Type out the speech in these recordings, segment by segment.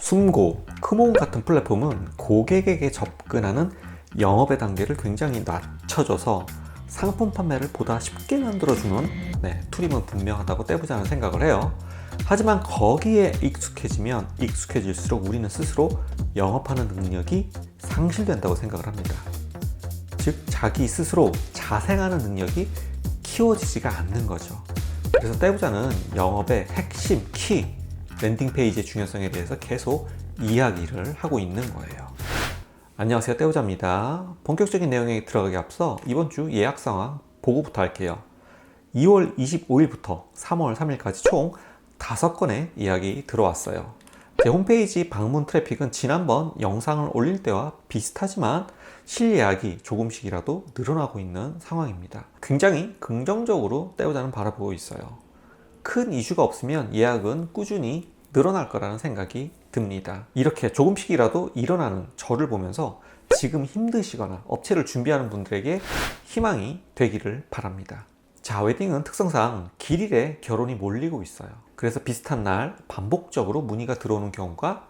숨고, 크몬 같은 플랫폼은 고객에게 접근하는 영업의 단계를 굉장히 낮춰줘서 상품 판매를 보다 쉽게 만들어주는 툴임은 분명하다고 떼보자는 생각을 해요. 하지만 거기에 익숙해지면 익숙해질수록 우리는 스스로 영업하는 능력이 상실된다고 생각을 합니다. 즉 자기 스스로 자생하는 능력이 키워지지가 않는 거죠. 그래서 떼보자는 영업의 핵심, 키, 랜딩 페이지의 중요성에 대해서 계속 이야기를 하고 있는 거예요. 안녕하세요, 떼보자입니다. 본격적인 내용에 들어가기 앞서 이번 주 예약 상황 보고부터 할게요. 2월 25일부터 3월 3일까지 총 5건의 예약이 들어왔어요. 제 홈페이지 방문 트래픽은 지난번 영상을 올릴 때와 비슷하지만 실예약이 조금씩이라도 늘어나고 있는 상황입니다. 굉장히 긍정적으로 떼보자는 바라보고 있어요. 큰 이슈가 없으면 예약은 꾸준히 늘어날 거라는 생각이 듭니다. 이렇게 조금씩이라도 일어나는 저를 보면서 지금 힘드시거나 업체를 준비하는 분들에게 희망이 되기를 바랍니다. 자, 웨딩은 특성상 길일에 결혼이 몰리고 있어요. 그래서 비슷한 날 반복적으로 문의가 들어오는 경우가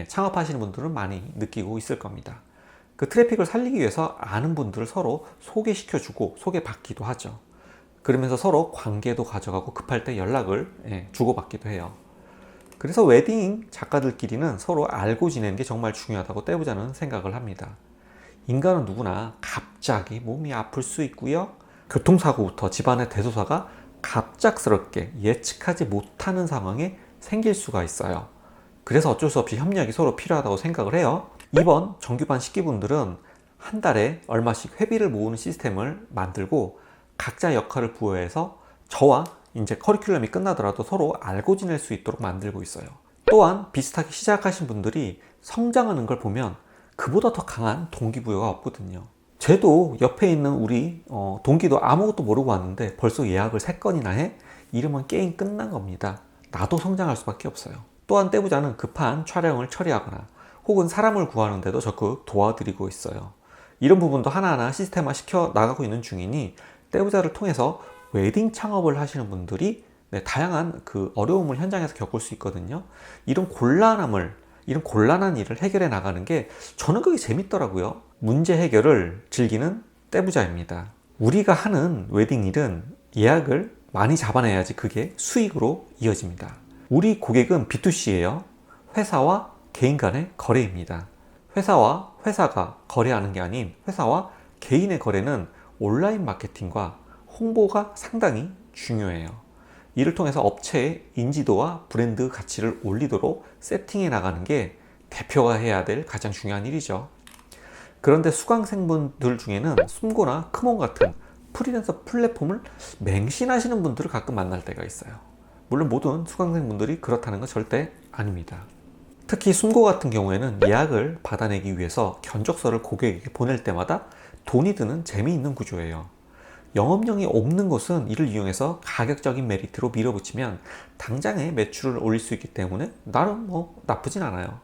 창업하시는 분들은 많이 느끼고 있을 겁니다. 그 트래픽을 살리기 위해서 아는 분들을 서로 소개시켜주고 소개받기도 하죠. 그러면서 서로 관계도 가져가고 급할 때 연락을 주고받기도 해요. 그래서 웨딩 작가들끼리는 서로 알고 지내는 게 정말 중요하다고 떼보자는 생각을 합니다. 인간은 누구나 갑자기 몸이 아플 수 있고요. 교통사고부터 집안의 대소사가 갑작스럽게 예측하지 못하는 상황에 생길 수가 있어요. 그래서 어쩔 수 없이 협력이 서로 필요하다고 생각을 해요. 이번 정규반 식기분들은 한 달에 얼마씩 회비를 모으는 시스템을 만들고 각자 역할을 부여해서 저와 이제 커리큘럼이 끝나더라도 서로 알고 지낼 수 있도록 만들고 있어요. 또한 비슷하게 시작하신 분들이 성장하는 걸 보면 그보다 더 강한 동기부여가 없거든요. 쟤도 옆에 있는 우리 동기도 아무것도 모르고 왔는데 벌써 예약을 3건이나 해? 이러면 게임 끝난 겁니다. 나도 성장할 수밖에 없어요. 또한 떼보자는 급한 촬영을 처리하거나 혹은 사람을 구하는데도 적극 도와드리고 있어요. 이런 부분도 하나하나 시스템화 시켜 나가고 있는 중이니 떼보자를 통해서 웨딩 창업을 하시는 분들이 다양한 그 어려움을 현장에서 겪을 수 있거든요. 이런 곤란한 일을 해결해 나가는 게 저는 그게 재밌더라고요. 문제 해결을 즐기는 떼부자입니다. 우리가 하는 웨딩 일은 예약을 많이 잡아내야지 그게 수익으로 이어집니다. 우리 고객은 B2C예요. 회사와 개인 간의 거래입니다. 회사와 회사가 거래하는 게 아닌 회사와 개인의 거래는 온라인 마케팅과 홍보가 상당히 중요해요. 이를 통해서 업체의 인지도와 브랜드 가치를 올리도록 세팅해 나가는 게 대표가 해야 될 가장 중요한 일이죠. 그런데 수강생분들 중에는 숨고나 크몬 같은 프리랜서 플랫폼을 맹신하시는 분들을 가끔 만날 때가 있어요. 물론 모든 수강생분들이 그렇다는 건 절대 아닙니다. 특히 숨고 같은 경우에는 예약을 받아내기 위해서 견적서를 고객에게 보낼 때마다 돈이 드는 재미있는 구조예요. 영업력이 없는 곳은 이를 이용해서 가격적인 메리트로 밀어붙이면 당장의 매출을 올릴 수 있기 때문에 나름 나쁘진 않아요.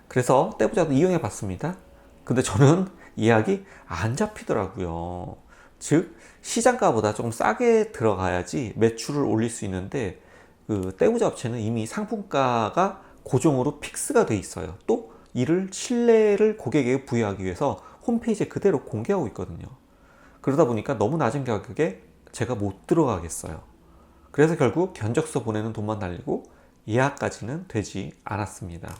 그래서 떼보자도 이용해 봤습니다. 근데 저는 예약이 안 잡히더라고요. 즉 시장가보다 조금 싸게 들어가야지 매출을 올릴 수 있는데 그 떼보자 업체는 이미 상품가가 고정으로 픽스가 돼 있어요. 또 이를 신뢰를 고객에게 부여하기 위해서 홈페이지에 그대로 공개하고 있거든요. 그러다 보니까 너무 낮은 가격에 제가 못 들어가겠어요. 그래서 결국 견적서 보내는 돈만 날리고 예약까지는 되지 않았습니다.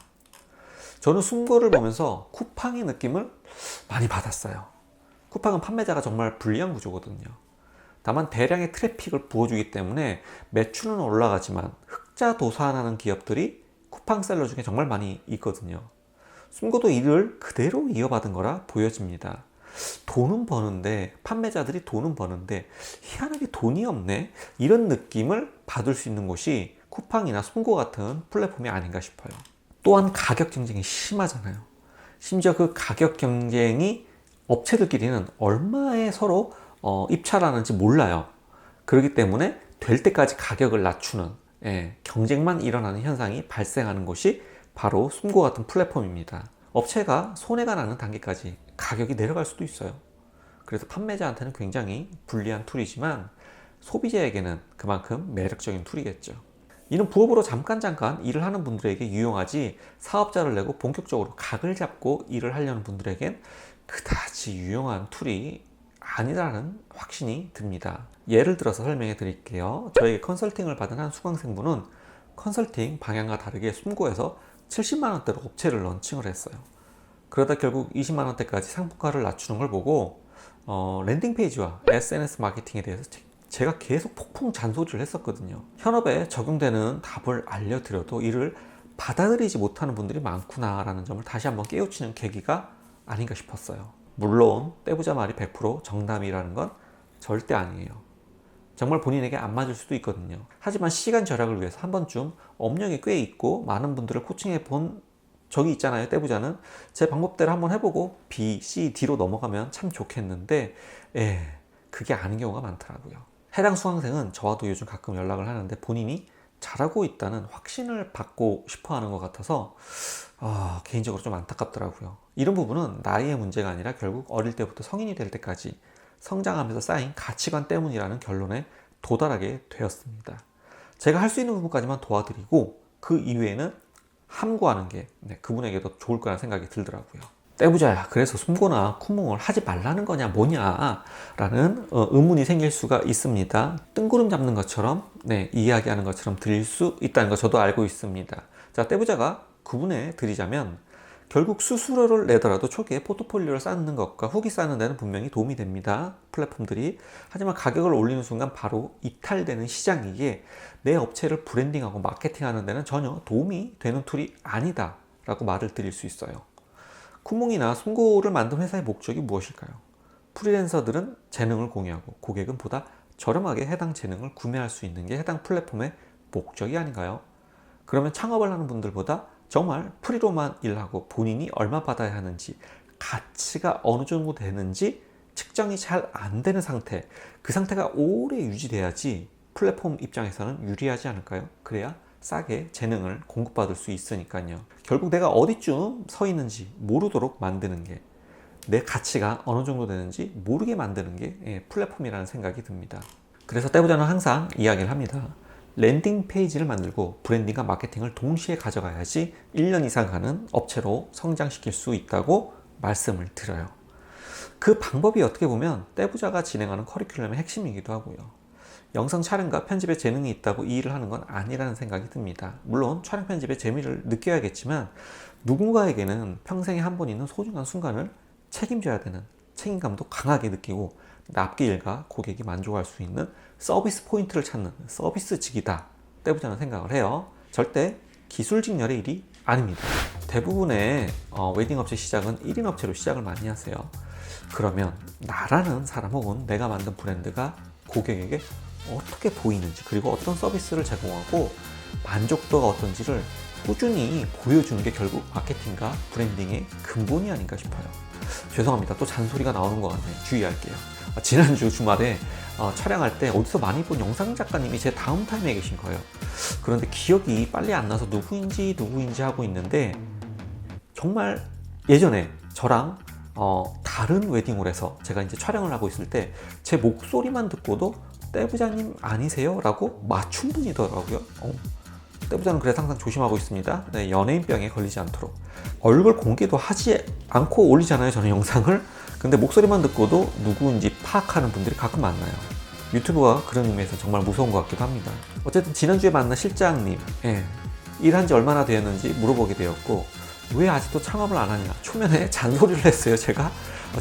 저는 숨고를 보면서 쿠팡의 느낌을 많이 받았어요. 쿠팡은 판매자가 정말 불리한 구조거든요. 다만 대량의 트래픽을 부어주기 때문에 매출은 올라가지만 흑자 도산하는 기업들이 쿠팡 셀러 중에 정말 많이 있거든요. 숨고도 이를 그대로 이어받은 거라 보여집니다. 돈은 버는데 판매자들이 돈은 버는데 희한하게 돈이 없네, 이런 느낌을 받을 수 있는 곳이 쿠팡이나 숨고 같은 플랫폼이 아닌가 싶어요. 또한 가격 경쟁이 심하잖아요. 심지어 그 가격 경쟁이 업체들끼리는 얼마에 서로 입찰하는지 몰라요. 그렇기 때문에 될 때까지 가격을 낮추는 경쟁만 일어나는 현상이 발생하는 곳이 바로 숨고 같은 플랫폼입니다. 업체가 손해가 나는 단계까지 가격이 내려갈 수도 있어요. 그래서 판매자한테는 굉장히 불리한 툴이지만 소비자에게는 그만큼 매력적인 툴이겠죠. 이는 부업으로 잠깐 일을 하는 분들에게 유용하지, 사업자를 내고 본격적으로 각을 잡고 일을 하려는 분들에겐 그다지 유용한 툴이 아니라는 확신이 듭니다. 예를 들어서 설명해 드릴게요. 저에게 컨설팅을 받은 한 수강생분은 컨설팅 방향과 다르게 숨고에서 70만 원대로 업체를 런칭을 했어요. 그러다 결국 20만 원대까지 상품가를 낮추는 걸 보고 랜딩 페이지와 SNS 마케팅에 대해서 제가 계속 폭풍 잔소리를 했었거든요. 현업에 적용되는 답을 알려드려도 이를 받아들이지 못하는 분들이 많구나라는 점을 다시 한번 깨우치는 계기가 아닌가 싶었어요. 물론 떼부자 말이 100% 정답이라는 건 절대 아니에요. 정말 본인에게 안 맞을 수도 있거든요. 하지만 시간 절약을 위해서 한 번쯤 업력이 꽤 있고 많은 분들을 코칭해 본 적이 있잖아요. 떼부자는 제 방법대로 한번 해보고 B, C, D로 넘어가면 참 좋겠는데 그게 아닌 경우가 많더라고요. 해당 수강생은 저와도 요즘 가끔 연락을 하는데 본인이 잘하고 있다는 확신을 받고 싶어 하는 것 같아서 개인적으로 좀 안타깝더라고요. 이런 부분은 나이의 문제가 아니라 결국 어릴 때부터 성인이 될 때까지 성장하면서 쌓인 가치관 때문이라는 결론에 도달하게 되었습니다. 제가 할 수 있는 부분까지만 도와드리고 그 이외에는 함구하는 게 그분에게도 좋을 거라는 생각이 들더라고요. 떼부자야, 그래서 숨고나 쿠몽을 하지 말라는 거냐 뭐냐 라는 의문이 생길 수가 있습니다. 뜬구름 잡는 것처럼 이야기하는 것처럼 들릴 수 있다는 거 저도 알고 있습니다. 자, 떼부자가 구분해 드리자면 결국 수수료를 내더라도 초기에 포트폴리오를 쌓는 것과 후기 쌓는 데는 분명히 도움이 됩니다. 플랫폼들이. 하지만 가격을 올리는 순간 바로 이탈되는 시장이기에 내 업체를 브랜딩하고 마케팅하는 데는 전혀 도움이 되는 툴이 아니다 라고 말을 드릴 수 있어요. 쿠몽이나 숨고를 만든 회사의 목적이 무엇일까요? 프리랜서들은 재능을 공유하고 고객은 보다 저렴하게 해당 재능을 구매할 수 있는 게 해당 플랫폼의 목적이 아닌가요? 그러면 창업을 하는 분들보다 정말 프리로만 일하고 본인이 얼마 받아야 하는지, 가치가 어느 정도 되는지 측정이 잘 안 되는 상태, 그 상태가 오래 유지돼야지 플랫폼 입장에서는 유리하지 않을까요? 그래야 싸게 재능을 공급받을 수 있으니까요. 결국 내가 어디쯤 서 있는지 모르도록 만드는 게, 내 가치가 어느 정도 되는지 모르게 만드는 게 플랫폼이라는 생각이 듭니다. 그래서 떼부자는 항상 이야기를 합니다. 랜딩 페이지를 만들고 브랜딩과 마케팅을 동시에 가져가야지 1년 이상 가는 업체로 성장시킬 수 있다고 말씀을 드려요. 그 방법이 어떻게 보면 떼부자가 진행하는 커리큘럼의 핵심이기도 하고요. 영상 촬영과 편집에 재능이 있다고 이 일을 하는 건 아니라는 생각이 듭니다. 물론 촬영 편집에 재미를 느껴야겠지만 누군가에게는 평생에 한 번 있는 소중한 순간을 책임져야 되는 책임감도 강하게 느끼고 납기 일과 고객이 만족할 수 있는 서비스 포인트를 찾는 서비스직이다. 떼부자는 생각을 해요. 절대 기술직렬의 일이 아닙니다. 대부분의 웨딩업체 시작은 1인 업체로 시작을 많이 하세요. 그러면 나라는 사람 혹은 내가 만든 브랜드가 고객에게 어떻게 보이는지, 그리고 어떤 서비스를 제공하고 만족도가 어떤지를 꾸준히 보여주는 게 결국 마케팅과 브랜딩의 근본이 아닌가 싶어요. 죄송합니다. 또 잔소리가 나오는 것 같네요. 주의할게요. 지난주 주말에 촬영할 때 어디서 많이 본 영상 작가님이 제 다음 타임에 계신 거예요. 그런데 기억이 빨리 안 나서 누구인지 하고 있는데, 정말 예전에 저랑 다른 웨딩홀에서 제가 이제 촬영을 하고 있을 때 제 목소리만 듣고도 떼부자님 아니세요? 라고 맞춘 분이더라고요. 떼부자는 그래서 항상 조심하고 있습니다. 연예인병에 걸리지 않도록. 얼굴 공개도 하지 않고 올리잖아요, 저는 영상을. 근데 목소리만 듣고도 누구인지 파악하는 분들이 가끔 만나요. 유튜브가 그런 의미에서 정말 무서운 것 같기도 합니다. 어쨌든 지난주에 만난 실장님, 일한 지 얼마나 되었는지 물어보게 되었고, 왜 아직도 창업을 안 하냐, 초면에 잔소리를 했어요. 제가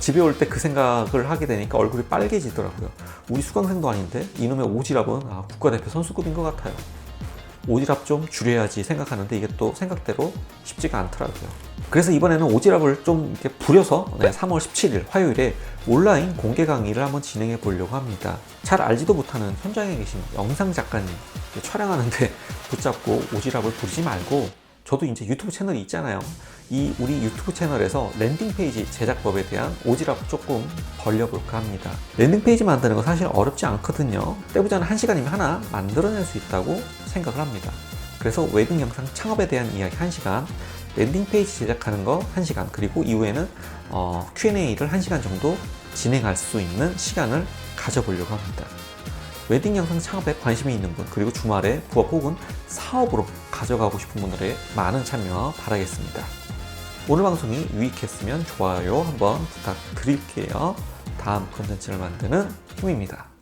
집에 올 때 그 생각을 하게 되니까 얼굴이 빨개지더라고요. 우리 수강생도 아닌데 이놈의 오지랖은 국가대표 선수급인 것 같아요. 오지랖 좀 줄여야지 생각하는데 이게 또 생각대로 쉽지가 않더라고요. 그래서 이번에는 오지랖을 좀 이렇게 부려서 3월 17일 화요일에 온라인 공개 강의를 한번 진행해 보려고 합니다. 잘 알지도 못하는 현장에 계신 영상 작가님 촬영하는데 붙잡고 오지랖을 부리지 말고, 저도 이제 유튜브 채널이 있잖아요. 이 우리 유튜브 채널에서 랜딩 페이지 제작법에 대한 오지랖 조금 벌려볼까 합니다. 랜딩 페이지 만드는 거 사실 어렵지 않거든요. 떼부자는 1시간이면 하나 만들어낼 수 있다고 생각을 합니다. 그래서 웨딩 영상 창업에 대한 이야기 1시간, 랜딩 페이지 제작하는 거 1시간, 그리고 이후에는 Q&A를 1시간 정도 진행할 수 있는 시간을 가져보려고 합니다. 웨딩 영상 창업에 관심이 있는 분, 그리고 주말에 부업 혹은 사업으로 가져가고 싶은 분들의 많은 참여 바라겠습니다. 오늘 방송이 유익했으면 좋아요 한번 부탁드릴게요. 다음 콘텐츠를 만드는 힘입니다.